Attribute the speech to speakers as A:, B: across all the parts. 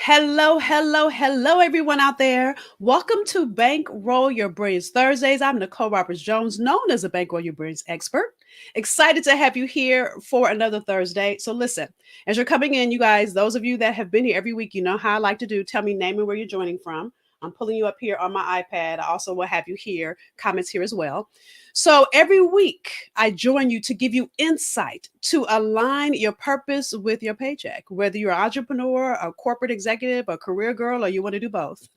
A: Hello, hello, hello, everyone out there. Welcome to Bankroll Your Brilliance Thursdays. I'm Nicole Roberts Jones, known as a Bankroll Your Brilliance expert. Excited to have you here for another Thursday. So, listen, as you're coming in, you guys, those of you that have been here every week, you know how I like to do. Tell me name and where you're joining from. I'm pulling you up here on my iPad. I also will have you here, comments here as well. So every week, I join you to give you insight to align your purpose with your paycheck, whether you're an entrepreneur, a corporate executive, a career girl, or you want to do both.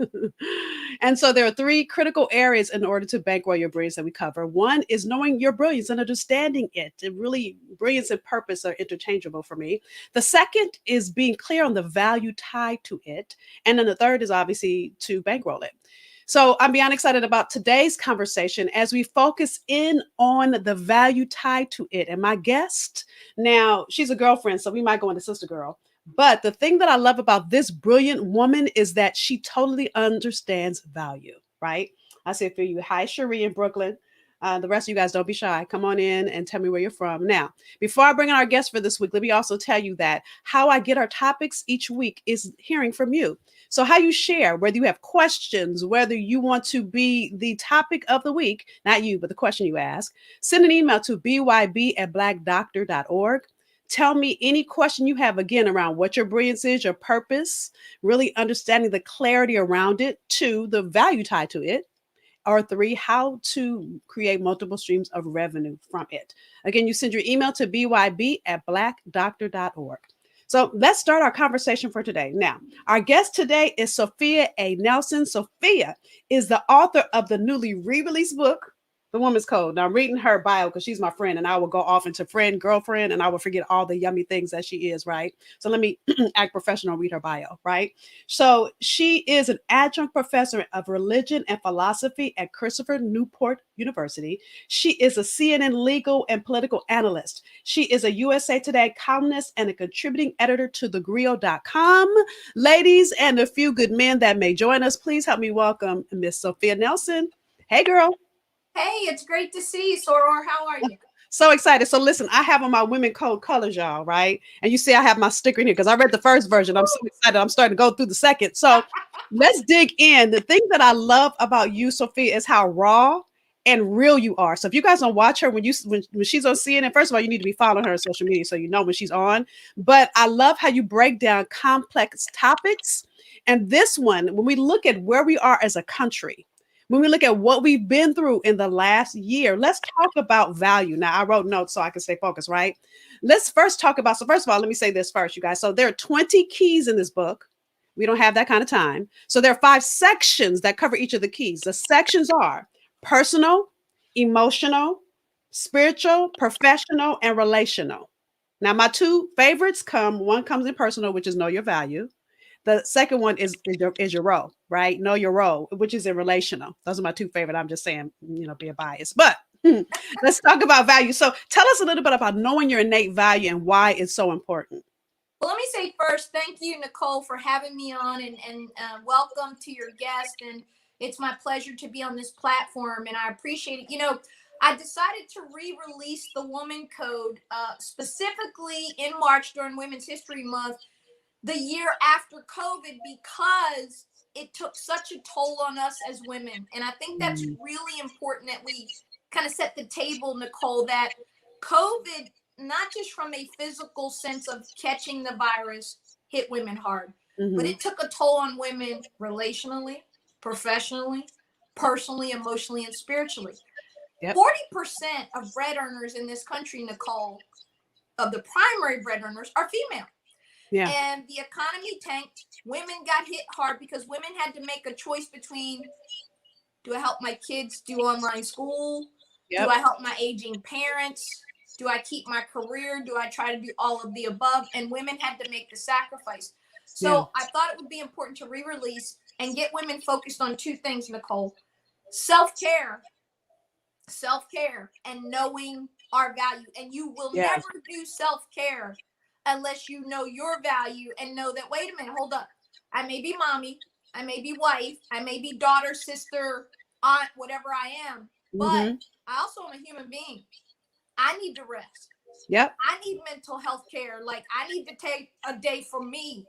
A: And so there are three critical areas in order to bankroll your brilliance that we cover. One is knowing your brilliance and understanding it. And really, brilliance and purpose are interchangeable for me. The second is being clear on the value tied to it. And then the third is obviously to bankroll it. So I'm beyond excited about today's conversation as we focus in on the value tied to it. And my guest, now she's a girlfriend, so we might go into sister girl. But the thing that I love about this brilliant woman is that she totally understands value, right? I say for you, hi, Cherie in Brooklyn. The rest of you guys, don't be shy. Come on in and tell me where you're from. Now, before I bring in our guest for this week, let me also tell you that how I get our topics each week is hearing from you. So, how you share, whether you have questions, whether you want to be the topic of the week, not you, but the question you ask, send an email to byb@blackdoctor.org. Tell me any question you have again around what your brilliance is, your purpose, really understanding the clarity around it, two, the value tied to it, or three, how to create multiple streams of revenue from it. Again, you send your email to byb@blackdoctor.org. So let's start our conversation for today. Now, our guest today is Sophia A. Nelson. Sophia is the author of the newly re-released book, The Woman's Code. Now, I'm reading her bio because she's my friend, and I will go off into friend, girlfriend, and I will forget all the yummy things that she is, right? So let me act professional, read her bio, right? So she is an adjunct professor of religion and philosophy at Christopher Newport University. She is a CNN legal and political analyst. She is a USA Today columnist and a contributing editor to thegrio.com. Ladies and a few good men that may join us, please help me welcome Miss Sophia Nelson. Hey, girl.
B: Hey, it's great to see you, Soror. How are you?
A: So excited. So listen, I have on my women code colors, y'all, right? And you see I have my sticker in here because I read the first version. I'm so excited. I'm starting to go through the second. So let's dig in. The thing that I love about you, Sophia, is how raw and real you are. So if you guys don't watch her when she's on CNN, first of all, you need to be following her on social media so you know when she's on. But I love how you break down complex topics. And this one, when we look at where we are as a country, when we look at what we've been through in the last year, let's talk about value. Now, I wrote notes so I can stay focused, right? Let's first talk about, so first of all, let me say this first, you guys. So there are 20 keys in this book. We don't have that kind of time. So there are 5 sections that cover each of the keys. The sections are personal, emotional, spiritual, professional, and relational. Now, my 2 favorites one comes in personal, which is know your value. The second one is your role, right? Know your role, which is in relational. Those are my 2 favorite. I'm just saying, being biased. But let's talk about value. So tell us a little bit about knowing your innate value and why it's so important.
B: Well, let me say first, thank you, Nicole, for having me on and welcome to your guest. And it's my pleasure to be on this platform, and I appreciate it. I decided to re-release the Woman Code specifically in March during Women's History Month, the year after COVID, because it took such a toll on us as women. And I think that's really important that we kind of set the table, Nicole, that COVID, not just from a physical sense of catching the virus, hit women hard, but it took a toll on women relationally, professionally, personally, emotionally, and spiritually. Yep. 40% of bread earners in this country, Nicole, of the primary bread earners are female. Yeah. And the economy tanked. Women got hit hard because women had to make a choice between, do I help my kids do online school? Yep. Do I help my aging parents? Do I keep my career? Do I try to do all of the above? And women had to make the sacrifice. So I thought it would be important to re-release and get women focused on 2 things, Nicole. Self-care, and knowing our value. And you will never do self-care unless you know your value and know that, wait a minute, hold up. I may be mommy, I may be wife, I may be daughter, sister, aunt, whatever I am, but I also am a human being. I need to rest. Yep. I need mental health care. Like, I need to take a day for me.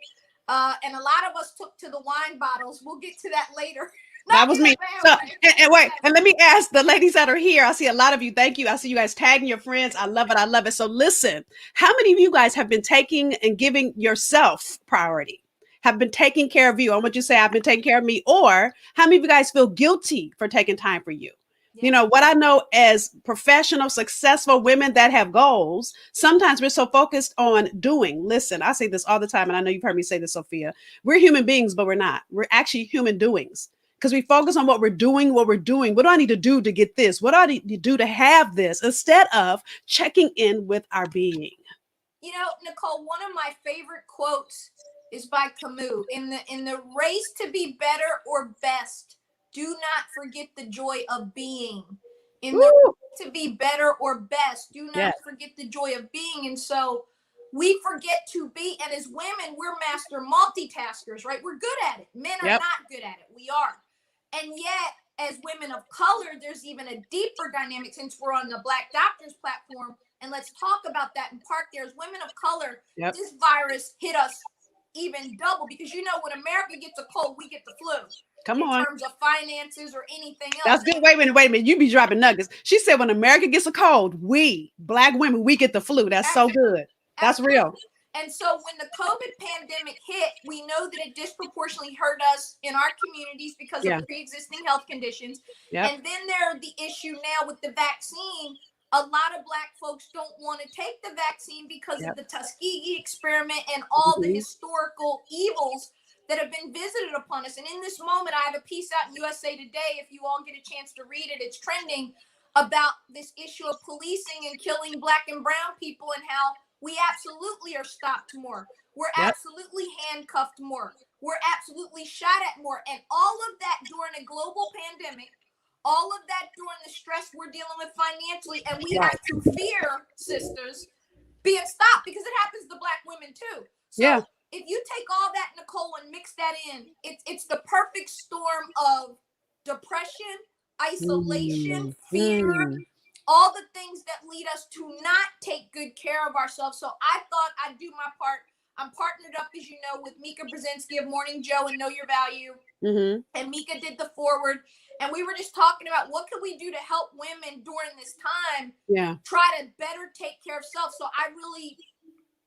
B: And a lot of us took to the wine bottles. We'll get to that later.
A: That
B: Not
A: was
B: in a
A: me.
B: bad
A: So,
B: way.
A: and wait, and let me ask the ladies that are here. I see a lot of you. Thank you. I see you guys tagging your friends. I love it. I love it. So, listen, how many of you guys have been taking and giving yourself priority? Have been taking care of you? I want you to say, I've been taking care of me. Or how many of you guys feel guilty for taking time for you? You
B: Yeah.
A: know, what I know as professional, successful women that have goals, sometimes we're so focused on doing. Listen, I say this all the time, and I know you've heard me say this, Sophia. We're human beings, but we're not. We're actually human doings because we focus on what we're doing, what we're doing. What do I need to do to get this? What do I need to do to have this? Instead of checking in with our being.
B: You know, Nicole, one of my favorite quotes is by Camus. In the race to be better or best, do not forget the joy of being. In the
A: Woo!
B: race to be better or best, do
A: Yes.
B: not forget the joy of being. And so we forget to be, and as women, we're master multitaskers, right? We're good at it. Men are
A: Yep.
B: not good at it. We are. And yet, as women of color, there's even a deeper dynamic since we're on the Black Doctors platform. And let's talk about that in part there. As women of color,
A: Yep.
B: this virus hit us even double because you know when America gets a cold, we get the flu.
A: Come
B: in
A: on.
B: terms of finances or anything else.
A: That's good. Wait a minute. You be dropping nuggets. She said when America gets a cold, we, Black women, we get the flu. That's so good. That's real.
B: And so when the COVID pandemic hit, we know that it disproportionately hurt us in our communities because
A: Yeah.
B: of pre-existing health conditions.
A: Yep.
B: And then there's the issue now with the vaccine. A lot of Black folks don't want to take the vaccine because
A: Yep.
B: of the Tuskegee experiment and all the
A: Mhm.
B: historical evils that have been visited upon us. And in this moment, I have a piece out in USA Today. If you all get a chance to read it, it's trending about this issue of policing and killing Black and brown people and how we absolutely are stopped more. We're
A: Yep.
B: absolutely handcuffed more. We're absolutely shot at more. And all of that during a global pandemic, all of that during the stress we're dealing with financially. And we
A: Right.
B: have to fear, sisters, being stopped because it happens to Black women too. So
A: Yeah.
B: if you take all that, Nicole, and mix that in, it's the perfect storm of depression, isolation, fear, all the things that lead us to not take good care of ourselves. So I thought I'd do my part. I'm partnered up, as you know, with Mika Brzezinski of Morning Joe and Know Your Value.
A: Mm-hmm.
B: And Mika did the forward. And we were just talking about what could we do to help women during this time
A: Yeah.
B: try to better take care of self. So I really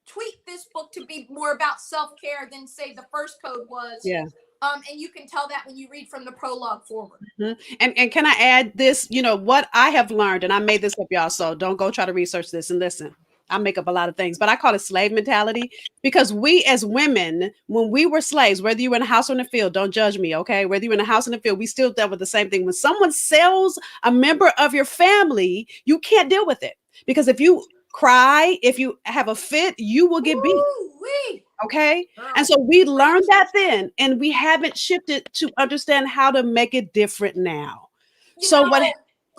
B: tweak this book to be more about self-care than say the first code was.
A: Yeah.
B: And you can tell that when you read from the prologue forward.
A: Mm-hmm. And can I add this? You know what I have learned, and I made this up, y'all. So don't go try to research this and listen. I make up a lot of things, but I call it slave mentality because we as women, when we were slaves, whether you were in a house or in the field, don't judge me, okay? Whether you're in a house or in the field, we still dealt with the same thing. When someone sells a member of your family, you can't deal with it because if you cry, if you have a fit, you will get beat.
B: Woo-wee.
A: Okay.
B: Girl.
A: And so we learned that then, and we haven't shifted to understand how to make it different now.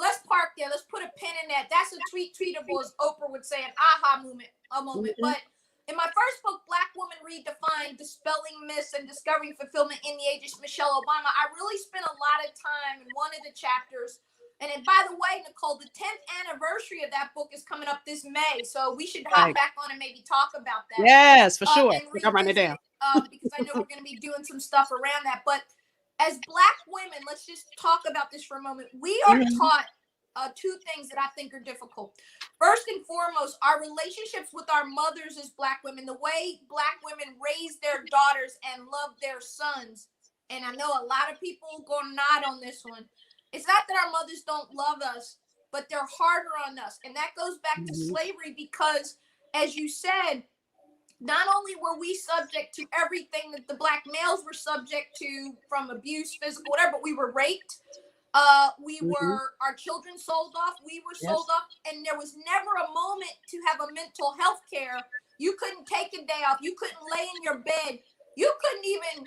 B: Let's park there. Let's put a pin in that. That's a tweetable, as Oprah would say, an aha moment, a moment.
A: Mhm.
B: But in my first book, Black Woman Redefined, Dispelling Myths and Discovering Fulfillment in the Ages, Michelle Obama, I really spent a lot of time in one of the chapters. And by the way, Nicole, the 10th anniversary of that book is coming up this May. So we should hop back on and maybe talk about that.
A: Yes, for sure.
B: I'm writing it down. Because I know we're going to be doing some stuff around that. But as Black women, let's just talk about this for a moment. We are taught two things that I think are difficult. First and foremost, our relationships with our mothers as Black women, the way Black women raise their daughters and love their sons. And I know a lot of people go nod on this one. It's not that our mothers don't love us, but they're harder on us. And that goes back to slavery because, as you said, not only were we subject to everything that the Black males were subject to, from abuse, physical, whatever, but we were raped. We were, our children sold off. We were sold off. And there was never a moment to have a mental health care. You couldn't take a day off. You couldn't lay in your bed. You couldn't even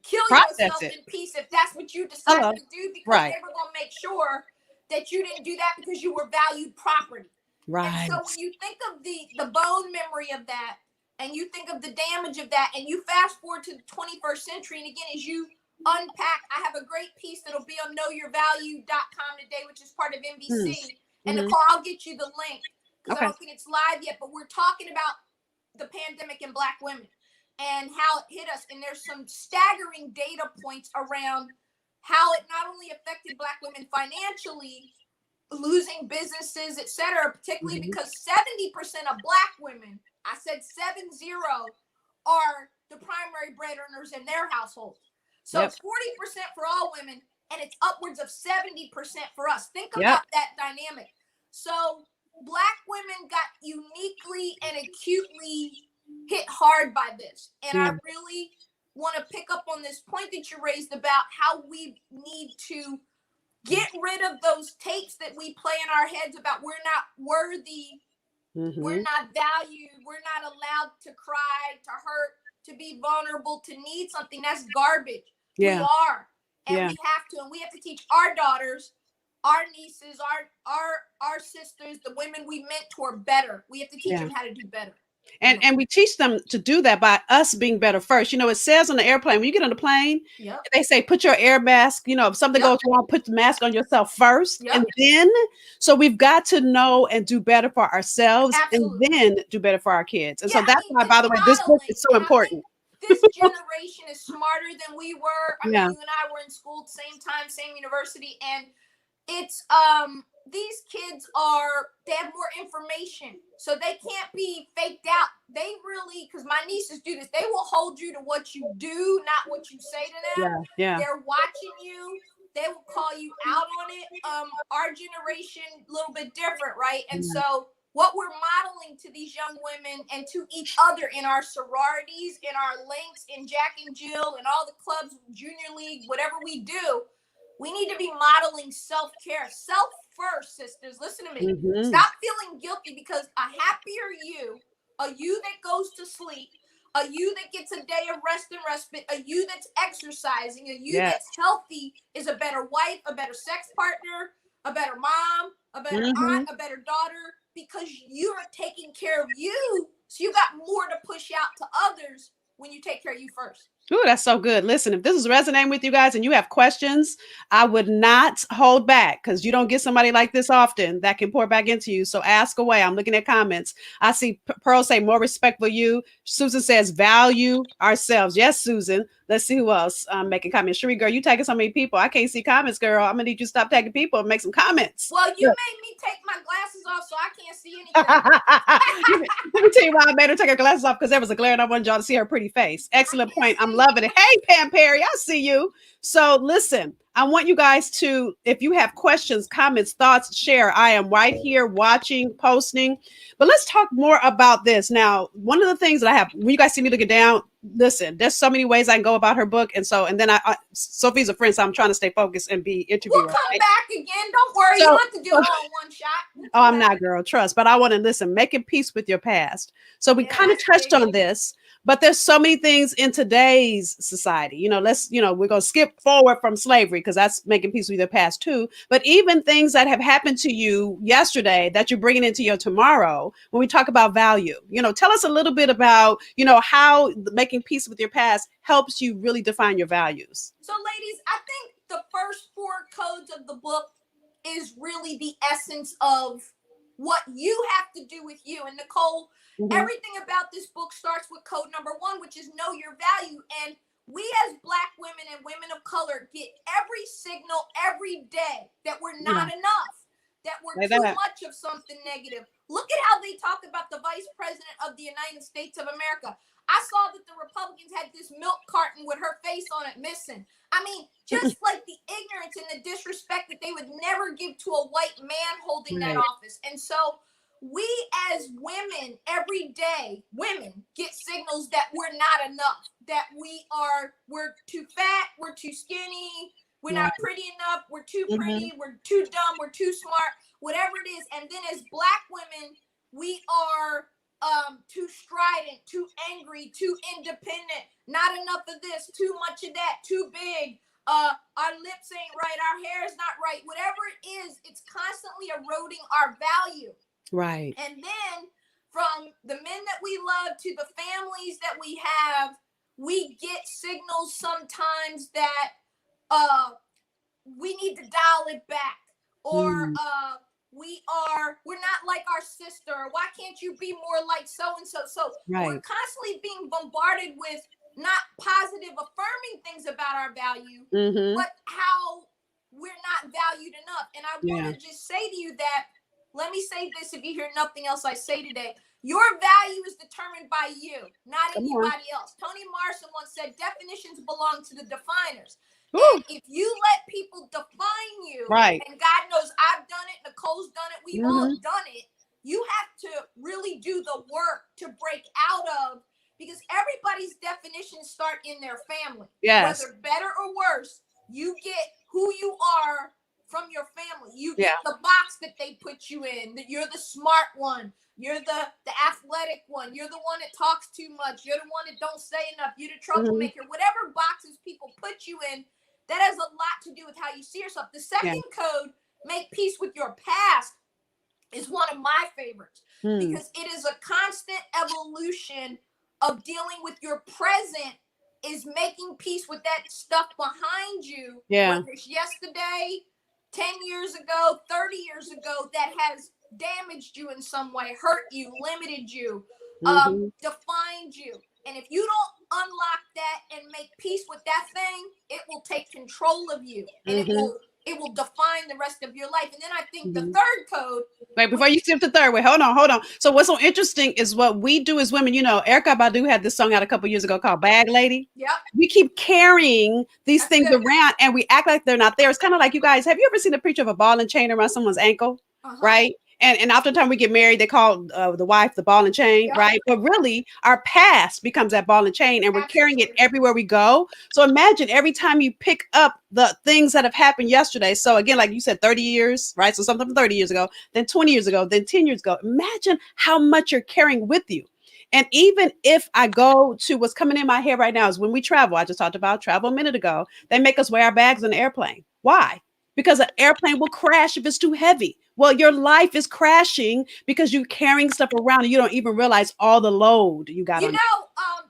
B: kill yourself in peace if that's what you decided to do, because they were going to make sure that you didn't do that because you were valued property. Right. And so when you think of the bone memory of that, and you think of the damage of that, and you fast forward to the 21st century, and again, as you unpack, I have a great piece that'll be on knowyourvalue.com today, which is part of NBC. And Nicole, I'll get you the link because I don't think it's live yet, but we're talking about the pandemic and Black women. and how it hit us. And there's some staggering data points around how it not only affected Black women financially, losing businesses, etc., particularly because 70% of Black women, I said 70, are the primary breadwinners in their household. So
A: Yep.
B: 40% for all women, and it's upwards of 70% for us. Think
A: Yep.
B: about that dynamic. So Black women got uniquely and acutely hit hard by this. And I really want to pick up on this point that you raised about how we need to get rid of those tapes that we play in our heads about we're not worthy, we're not valued, we're not allowed to cry, to hurt, to be vulnerable, to need something. That's garbage.
A: Yeah.
B: We are. And we have to. And we have to teach our daughters, our nieces, our sisters, the women we mentor better. We have to teach them how to do better.
A: And we teach them to do that by us being better first. You know, it says on the airplane, when you get on the plane, they say, put your air mask, you know, if something goes wrong, put the mask on yourself first. And then, so we've got to know and do better for ourselves and then do better for our kids. And so that's why, by the way, this book is so important.
B: This generation is smarter than we were. I mean, you and I were in school at the same time, same university. And it's, these kids they have more information, so they can't be faked out. They really, because my nieces do this, they will hold you to what you do, not what you say to them. They're watching you. They will call you out on it. Our generation, a little bit different, right? And so what we're modeling to these young women and to each other in our sororities, in our links, in Jack and Jill, and all the clubs, Junior League, whatever we do, we need to be modeling self-care. Self first, sisters. Listen to me. Stop feeling guilty, because a happier you, a you that goes to sleep, a you that gets a day of rest and respite, a you that's exercising, a you that's healthy, is a better wife, a better sex partner, a better mom, a better aunt, a better daughter, because you are taking care of you. So you got more to push out to others when you take care of you first.
A: Ooh, that's so good. Listen, if this is resonating with you guys and you have questions, I would not hold back, because you don't get somebody like this often that can pour back into you. So ask away. I'm looking at comments. I see Pearl say more respect for you. Susan says value ourselves. Yes, Susan. Let's see who else making comments. Cherie, girl, you tagging so many people. I can't see comments, girl. I'm gonna need you to stop tagging people and make some comments.
B: Well, you made me take my glasses off, so I can't see anything.
A: Let me tell you why I made her take her glasses off, because there was a glare and I wanted y'all to see her pretty face. Excellent point. I'm loving it. Hey, Pam Perry, I see you. So listen, I want you guys to, if you have questions, comments, thoughts, share. I am right here watching, posting. But let's talk more about this. Now, one of the things that I have, when you guys see me looking down, listen, there's so many ways I can go about her book. And then Sophie's a friend, so I'm trying to stay focused and be interviewed.
B: We'll come back again. Don't worry. You don't have to do it all in one shot.
A: Oh, I'm not, girl. Trust. But I want to listen, making peace with your past. So we kind of touched on this, but there's so many things in today's society. You know, we're going to skip forward from slavery, because that's making peace with your past too. But even things that have happened to you yesterday that you're bringing into your tomorrow, when we talk about value, tell us a little bit about, how making peace with your past helps you really define your values.
B: So ladies, I think the first 4 codes of the book is really the essence of what you have to do with you. And Nicole, everything about this book starts with code number 1, which is know your value. And we as Black women and women of color get every signal every day that we're not enough, that we're too much of something negative. Look at how they talk about the Vice President of the United States of America. I saw that the Republicans had this milk carton with her face on it missing. I mean, just like the ignorance and the disrespect that they would never give to a white man holding that office. And so we as women every day, women get signals that we're not enough, that we're too fat, we're too skinny, we're not pretty enough, we're too pretty, we're too dumb, we're too smart, whatever it is. And then as Black women, we are too strident, too angry, too independent, not enough of this, too much of that, too big, our lips ain't right, our hair is not right, whatever it is, it's constantly eroding our value.
A: Right.
B: And then from the men that we love to the families that we have, we get signals sometimes that we need to dial it back, or we're not like our sister. Why can't you be more like so and so? So we're
A: Right.
B: constantly being bombarded with not positive, affirming things about our value,
A: Mm-hmm.
B: but how we're not valued enough. And I want
A: Yeah.
B: to just say to you that, let me say this if you hear nothing else I say today. Your value is determined by you, not
A: Come on.
B: anybody else. Toni Morrison once said definitions belong to the definers.
A: Woo.
B: And if you let people define you,
A: Right.
B: and God knows I've done it, Nicole's done it, we've all
A: Mm-hmm.
B: done it, you have to really do the work to break out of, because everybody's definitions start in their family.
A: Yes.
B: Whether better or worse, you get who you are from your family. You
A: Yeah.
B: get the box that they put you in, that you're the smart one, you're the athletic one, you're the one that talks too much, you're the one that don't say enough, you're the
A: Mm-hmm.
B: troublemaker. Whatever boxes people put you in, that has a lot to do with how you see yourself. The
A: Yeah.
B: second code, make peace with your past, is one of my favorites because it is a constant evolution of dealing with your present, is making peace with that stuff behind you,
A: Yeah.
B: whether it's yesterday, 10 years ago, 30 years ago, that has damaged you in some way, hurt you, limited you,
A: Mm-hmm.
B: defined you. And if you don't unlock that and make peace with that thing, it will take control of you, and
A: Mm-hmm.
B: it will define the rest of your life. And then I think the
A: Mm-hmm.
B: third code.
A: Wait, before you skip to third, wait, hold on. So what's so interesting is what we do as women. You know, Erica Badu had this song out a couple years ago called Bag Lady.
B: Yep.
A: We keep carrying these
B: That's
A: things
B: good.
A: around and we act like they're not there. It's kind of like, you guys, have you ever seen a picture of a ball and chain around someone's ankle? Right? And oftentimes we get married, they call the wife the ball and chain,
B: Yep.
A: right? But really, our past becomes that ball and chain, and we're carrying it
B: Absolutely.
A: everywhere we go. So imagine every time you pick up the things that have happened yesterday. So again, like you said, 30 years, right? So something from 30 years ago, then 20 years ago, then 10 years ago. Imagine how much you're carrying with you. And even if I go to, what's coming in my head right now is when we travel, I just talked about travel a minute ago, they make us wear our bags on the airplane. Why? Because an airplane will crash if it's too heavy. Well, your life is crashing because you're carrying stuff around and you don't even realize all the load you got
B: You
A: on.
B: know,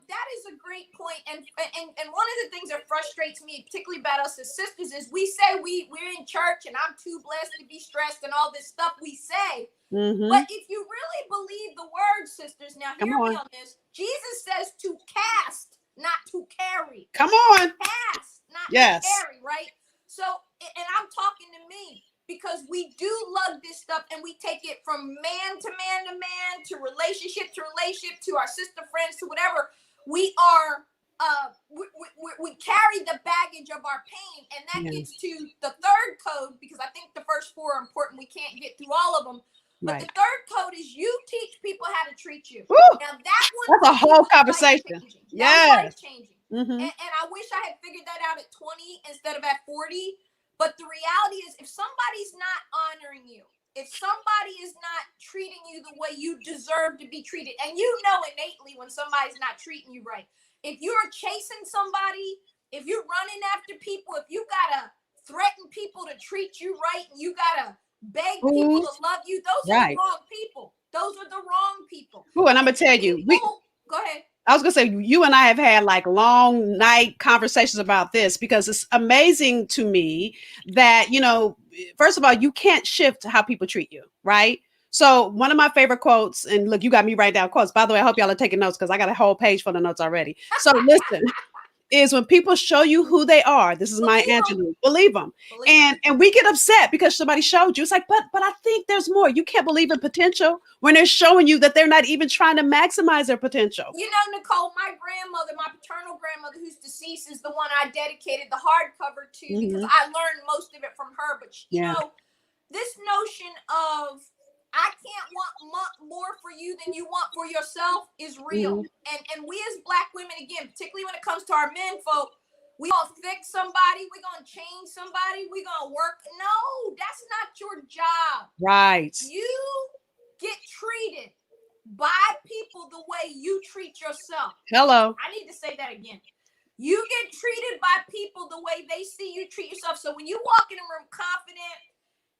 B: that is a great point. And one of the things that frustrates me, particularly about us as sisters, is we say we're in church and I'm too blessed to be stressed and all this stuff we say.
A: Mm-hmm.
B: But if you really believe the word, sisters, now
A: Come
B: hear me
A: on.
B: on this. Jesus says to cast, not to carry.
A: Come on.
B: Cast, not
A: Yes.
B: to carry, right? So, and I'm talking to me, because we do love this stuff and we take it from man to man to man, to relationship to our sister friends, to whatever. We are we carry the baggage of our pain, and that
A: Yeah.
B: gets to the third code, because I think the first four are important. We can't get through all of them. But
A: Right.
B: the third code is you teach people how to treat you.
A: Woo!
B: Now that one
A: That's a
B: for me
A: whole
B: was
A: conversation.
B: life-changing. That was
A: Yes.
B: life-changing.
A: Mm-hmm.
B: And I wish I had figured that out at 20 instead of at 40. But the reality is, if somebody's not honoring you, if somebody is not treating you the way you deserve to be treated, and you know innately when somebody's not treating you right, if you're chasing somebody, if you're running after people, if you gotta threaten people to treat you right, and you gotta beg people to love you, those are the wrong people. Those are the wrong people.
A: Ooh, and I'm gonna tell you,
B: Go ahead.
A: I was gonna say, you and I have had like long night conversations about this, because it's amazing to me that, you know, first of all, you can't shift how people treat you, right? So one of my favorite quotes, and look, you got me writing down quotes. By the way, I hope y'all are taking notes because I got a whole page full of notes already. So listen, is when people show you who they are. This is my Angelou. Believe them. And we get upset because somebody showed you. It's like, but I think there's more. You can't believe in potential when they're showing you that they're not even trying to maximize their potential.
B: You know, Nicole, my grandmother, my paternal grandmother, who's deceased, is the one I dedicated the hardcover to, because I learned most of it from her. But you know, this notion of I can't want more for you than you want for yourself is real. And we as Black women, again, particularly when it comes to our men folk, we gonna fix somebody, we gonna change somebody, we gonna work. No, that's not your job.
A: Right.
B: You get treated by people the way you treat yourself.
A: Hello.
B: I need to say that again. You get treated by people the way they see you treat yourself. So when you walk in a room confident,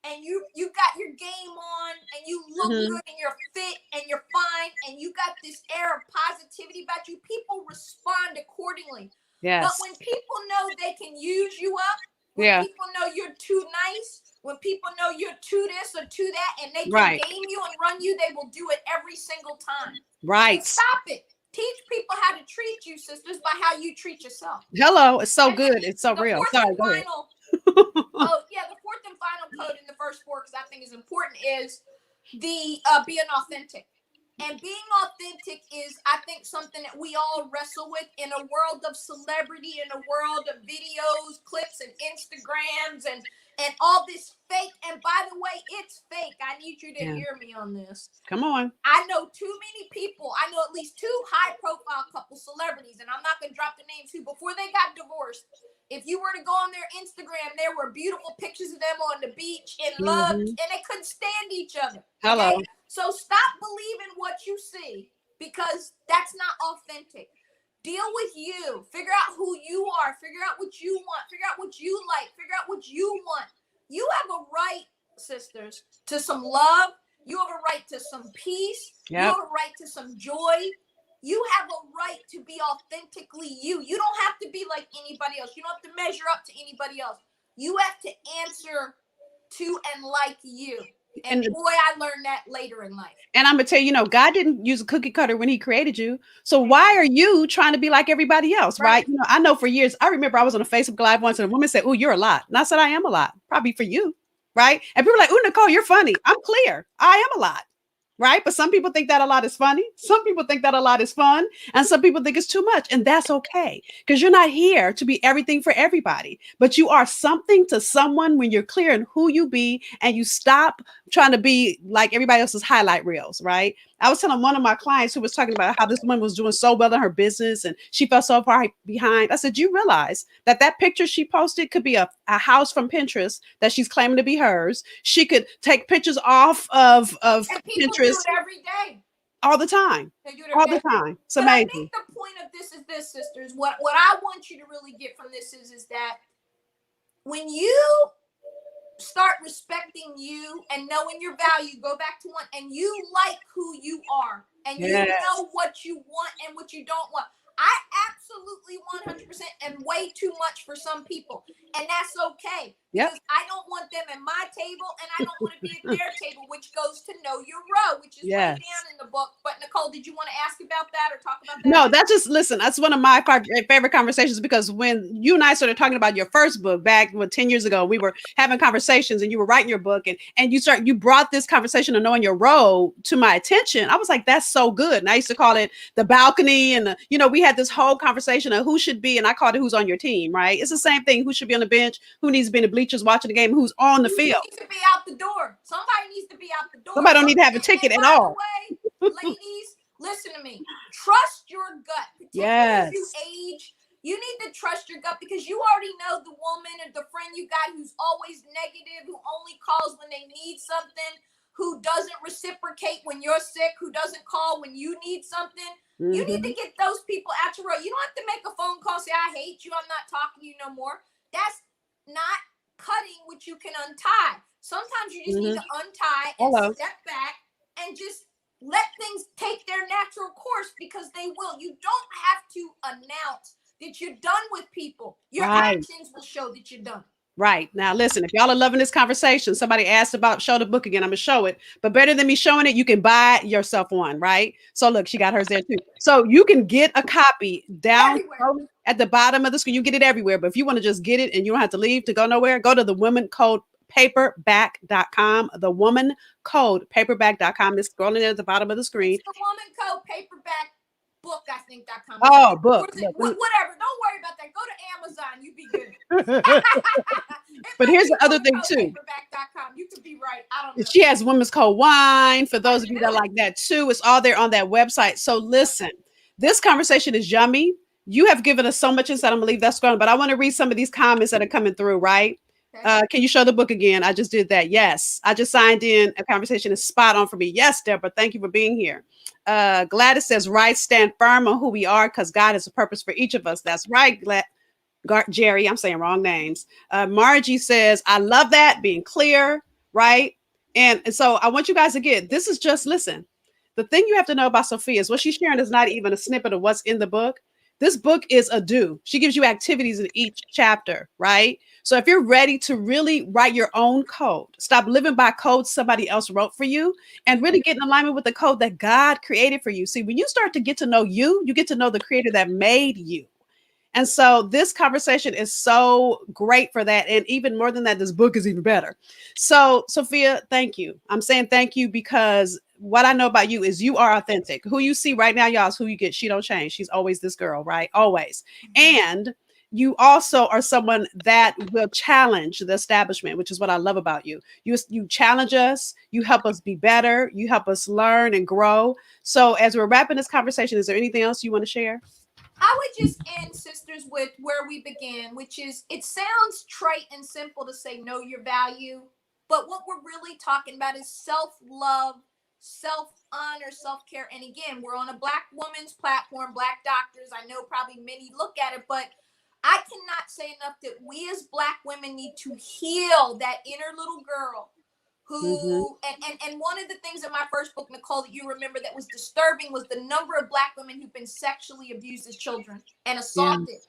B: and you got your game on, and you look good, and you're fit, and you're fine, and you got this air of positivity about you, people respond accordingly.
A: Yes.
B: But when people know they can use you up, when people know you're too nice, when people know you're to this or to that, and they can
A: Right.
B: game you and run you, they will do it every single time.
A: Right.
B: Stop it. Teach people how to treat you, sisters, by how you treat yourself.
A: Hello. It's so
B: And
A: good. It's so
B: the
A: real.
B: fourth
A: Sorry,
B: and
A: go ahead.
B: final, the fourth and final code in the first four, because I think is important, is the being authentic. And being authentic is, I think, something that we all wrestle with in a world of celebrity, in a world of videos, clips, and Instagrams, and all this fake. And by the way, it's fake. I need you to hear me on this.
A: Come on.
B: I know too many people. I know at least two high-profile couple celebrities, and I'm not going to drop the names who, before they got divorced, if you were to go on their Instagram, there were beautiful pictures of them on the beach in love, and they couldn't stand each other.
A: Hello.
B: Okay? So stop believing what you see, because that's not authentic. Deal with you. Figure out who you are. Figure out what you want. Figure out what you like. Figure out what you want. You have a right, sisters, to some love. You have a right to some peace. You have a right to some joy. You have a right to be authentically you. You don't have to be like anybody else. You don't have to measure up to anybody else. You have to answer to and like you. And boy, I learned that later in life.
A: And I'm going to tell you, God didn't use a cookie cutter when he created you. So why are you trying to be like everybody else, right? I know for years, I remember I was on a Facebook Live once and a woman said, "Oh, you're a lot." And I said, "I am a lot, probably for you," right? And people were like, "Oh, Nicole, you're funny." I'm clear. I am a lot. Right. But some people think that a lot is funny. Some people think that a lot is fun. And some people think it's too much. And that's okay. Because you're not here to be everything for everybody. But you are something to someone when you're clear in who you be and you stop trying to be like everybody else's highlight reels. Right. I was telling one of my clients who was talking about how this woman was doing so well in her business and she felt so far behind. I said, you realize that that picture she posted could be a house from Pinterest that she's claiming to be hers. She could take pictures off of Pinterest.
B: Do it every day.
A: All the time.
B: They do it
A: all the time. It's amazing.
B: I think the point of this is this, sisters. What I want you to really get from this is that when you start respecting you and knowing your value, go back to one, and you like who you are, and you know what you want and what you don't want. I absolutely 100% am way too much for some people, and that's okay. Because I don't want them at my table, and I don't want to be at their table, which goes to know your row, which is way down in the book. But Nicole, did you want to ask about that or talk about that?
A: No, that's just, listen, that's one of my favorite conversations, because when you and I started talking about your first book back 10 years ago, we were having conversations and you were writing your book, and you brought this conversation of knowing your role to my attention. I was like, that's so good. And I used to call it the balcony, and we had this whole conversation of who should be, and I called it who's on your team, right? It's the same thing. Who should be on the bench, who needs to be in the bleachers watching the game, who's on the field.
B: Needs to be out the door. Somebody needs to be out the door.
A: Somebody don't need to have a ticket at all.
B: By the way, ladies, listen to me. Trust your gut. Particularly as you age, you need to trust your gut, because you already know the woman or the friend you got who's always negative, who only calls when they need something, who doesn't reciprocate when you're sick, who doesn't call when you need something. You need to get those people out your row. You don't have to make a phone call, say, "I hate you, I'm not talking to you no more." That's not cutting what you can untie. Sometimes you just need to untie and step back and just let things take their natural course, because they will. You don't have to announce that you're done with people. Your actions will show that you're done.
A: Right. Now, listen, if y'all are loving this conversation, somebody asked about show the book again. I'm going to show it. But better than me showing it, you can buy yourself one, right? So look, she got hers there too. So you can get a copy down at the bottom of the screen. You get it everywhere. But if you want to just get it and you don't have to leave to go nowhere, go to the womancodepaperback.com. The womancodepaperback.com is scrolling there at the bottom of the screen.
B: It's the Woman Code Paperback Book, I think .com.
A: Oh, book.
B: Whatever. Don't worry about that. Go to Amazon. You be good.
A: But here's the other thing too.
B: Paperback.com. You could be right. I don't know.
A: She has Women's Code Wine for those of you that like that too. It's all there on that website. So listen, this conversation is yummy. You have given us so much insight. I'm gonna leave that scrolling, but I want to read some of these comments that are coming through, right? Can you show the book again? I just did that. Yes. I just signed in. A conversation is spot on for me. Yes, Deborah. Thank you for being here. Gladys says, right, stand firm on who we are, because God has a purpose for each of us. That's right, Jerry. I'm saying wrong names. Margie says, I love that, being clear, right? And so I want you guys to get, this is just, listen, the thing you have to know about Sophia is what she's sharing is not even a snippet of what's in the book. This book is a do. She gives you activities in each chapter, right? So if you're ready to really write your own code, stop living by code somebody else wrote for you, and really get in alignment with the code that God created for you. See, when you start to get to know you, you get to know the creator that made you. And so this conversation is so great for that. And even more than that, this book is even better. So, Sophia, thank you. I'm saying thank you because what I know about you is you are authentic. Who you see right now, y'all, is who you get. She don't change. She's always this girl, right? Always. And you also are someone that will challenge the establishment, which is what I love about you. You challenge us, you help us be better, you help us learn and grow. So as we're wrapping this conversation, is there anything else you want to share?
B: I would just end, sisters, with where we began, which is it sounds trite and simple to say know your value, but what we're really talking about is self love, self honor, self care. And again, we're on a Black woman's platform, Black doctors. I know probably many look at it, but I cannot say enough that we as Black women need to heal that inner little girl who and one of the things in my first book, Nicole, that you remember that was disturbing was the number of Black women who've been sexually abused as children and
A: Yeah.
B: assaulted.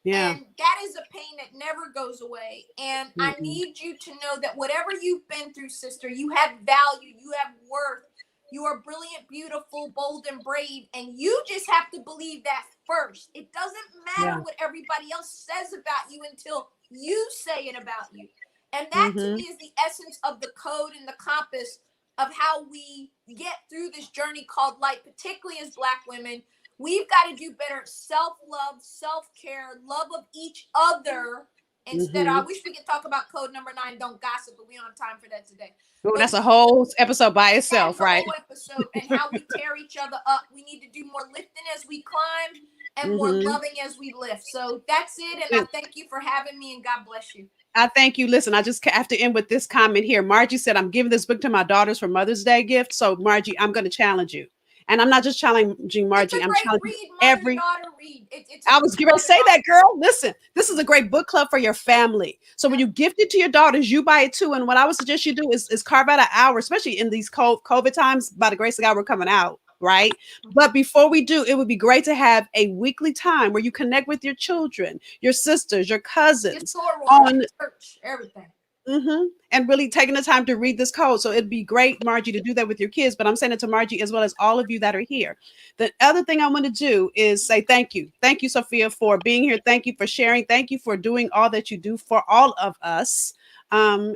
A: Yeah.
B: And that is a pain that never goes away. And I need you to know that whatever you've been through, sister, you have value, you have worth, you are brilliant, beautiful, bold, and brave. And you just have to believe that first. It doesn't matter what everybody else says about you until you say it about you. And that to me is the essence of the code and the compass of how we get through this journey called life, particularly as Black women. We've got to do better self-love, self-care, love of each other. Instead, I wish we could talk about code number 9, don't gossip, but we don't have time for that today.
A: Oh, that's a whole episode by itself,
B: that's
A: right?
B: a whole episode, and how we tear each other up. We need to do more lifting as we climb and more loving as we lift. So that's it, and I thank you for having me, and God bless you.
A: I thank you. Listen, I just have to end with this comment here. Margie said, I'm giving this book to my daughters for Mother's Day gift. So, Margie, I'm going to challenge you. And I'm not just challenging Margie.
B: It's a
A: I'm
B: great
A: challenging
B: read,
A: every.
B: daughter read.
A: I was going to say that, girl. Listen, this is a great book club for your family. So when you gift it to your daughters, you buy it too. And what I would suggest you do is carve out an hour, especially in these COVID times. By the grace of God, we're coming out, right? But before we do, it would be great to have a weekly time where you connect with your children, your sisters, your cousins,
B: on church, everything.
A: And really taking the time to read this code. So it'd be great, Margie, to do that with your kids. But I'm saying it to Margie as well as all of you that are here. The other thing I want to do is say thank you. Thank you, Sophia, for being here. Thank you for sharing. Thank you for doing all that you do for all of us. Yeah,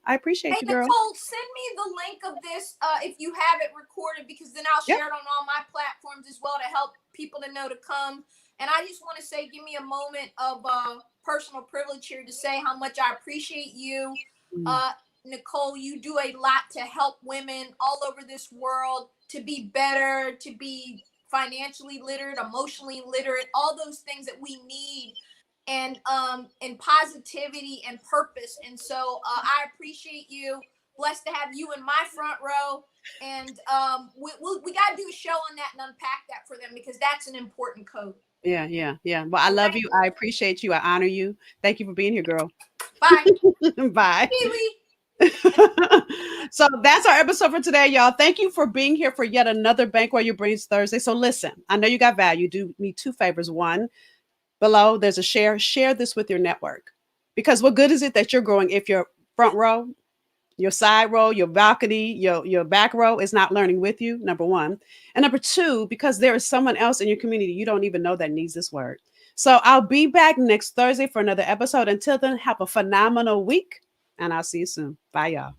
A: I appreciate you, girl.
B: Nicole, send me the link of this if you have it recorded, because then I'll share it on all my platforms as well to help people to know to come. And I just want to say, give me a moment of personal privilege here to say how much I appreciate you. Nicole, you do a lot to help women all over this world to be better, to be financially literate, emotionally literate, all those things that we need, and positivity and purpose. And so I appreciate you. Blessed to have you in my front row. And we got to do a show on that and unpack that for them, because that's an important code.
A: Yeah. Well, I love you. I appreciate you. I honor you. Thank you for being here, girl.
B: Bye.
A: Bye. So that's our episode for today, y'all. Thank you for being here for yet another Bankroll Your Brilliance Thursday. So listen, I know you got value. Do me 2 favors. One, below there's a share this with your network, because what good is it that you're growing if your front row, your side row, your balcony, your back row is not learning with you? Number one. And number two, because there is someone else in your community you don't even know that needs this word. So I'll be back next Thursday for another episode. Until then, have a phenomenal week, and I'll see you soon. Bye, y'all.